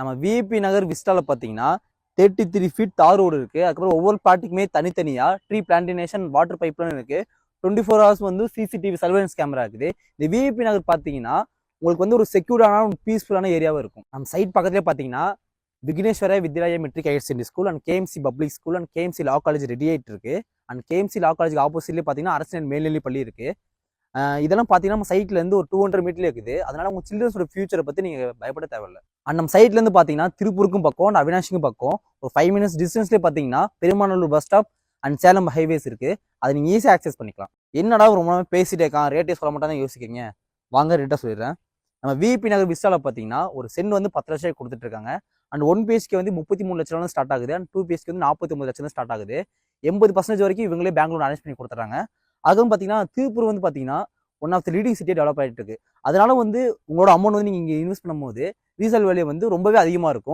நம்ம விஐபி நகர் விஸ்டால பார்த்தீங்கன்னா 33 ஃபீட் தார் ரோடு இருக்குது. அதுக்கப்புறம் ஒவ்வொரு பிளாட்டுக்குமே தனித்தனியாக ட்ரீ பிளான்டேஷன் வாட்டர் பைப்லாம் இருக்குது. 24 ஹவர்ஸ் வந்து சிசிடிவி சர்வேலன்ஸ் கேமரா இருக்குது. இந்த விஐபி நகர் பார்த்தீங்கன்னா உங்களுக்கு வந்து ஒரு செக்யூர்டான ஒரு பீஸ்ஃபுல்லான ஏரியாவும் இருக்கும். நம்ம சைட் பக்கத்துலேயே பார்த்தீங்கன்னா Vigneswara Vidyalaya matric higher secondary school and KMC public school and KMC law college ready ஆகிட்டு இருக்கு. அண்ட் கேஎம்சி லா காலேஜ் ஆப்போசிட்லேயே பார்த்தீங்கன்னா அரசியல் மேல்நிலை பள்ளி இருக்குது. இதெல்லாம் பார்த்தீங்கன்னா நம்ம சைட்லேருந்து ஒரு 200 மீட்டர்ல இருக்குது. அதனால உங்கள் சில்ட்ரன்ஸோட ஃபியூச்சரை பற்றி நீங்கள் பயப்பட தேவையில்லை. அண்ட் நம்ம சைட்லேருந்து பார்த்தீங்கன்னா திருப்பூருக்கும் பக்கம் அண்ட் அவினாஷிக்கும் பக்கம் ஒரு 5 மினிட்ஸ் டிஸ்டன்ஸ்லேயே பார்த்தீங்கன்னா Perumanallur bus stop and Salem highways இருக்குது. அதை நீங்கள் ஈஸியாக ஆக்சஸ் பண்ணிக்கலாம். என்னடா ரொம்ப நாள் பேசிட்டே இருக்கான், ரேட்டே சொல்ல மாட்டாங்க யோசிக்கிறீங்க, வாங்க ரேட்டாக சொல்லிடுறேன். நம்ம விஐபி நகர் விஸ்டால பார்த்தீங்கன்னா ஒரு சென்ட் வந்து 10 லட்சம் கொடுத்துட்டு இருக்காங்க. அண்ட் 1 பிஹெச்கே வந்து 33 லட்சம் ஸ்டார்ட் ஆகுது. அண்ட் 2 பிஹெச்கே வந்து 49 லட்சம் ஸ்டார்ட் ஆகுது. 80% வரைக்கும் இவங்களே பெங்களூர் அரேஞ்ச் பண்ணி கொடுத்துறாங்க. அதுவும் பார்த்தீங்கன்னா திருப்பூர் வந்து பார்த்தீங்கன்னா ஒன் ஆஃப் த லீடிங் சிட்டியாக டெவலப் ஆகிட்டு இருக்கு. அதனால வந்து உங்களோட அமௌண்ட் வந்து நீங்கள் இங்கே இன்வெஸ்ட் பண்ணும்போது ரீசேல் வேல்யூ வந்து ரொம்பவே அதிகமாக இருக்கும்.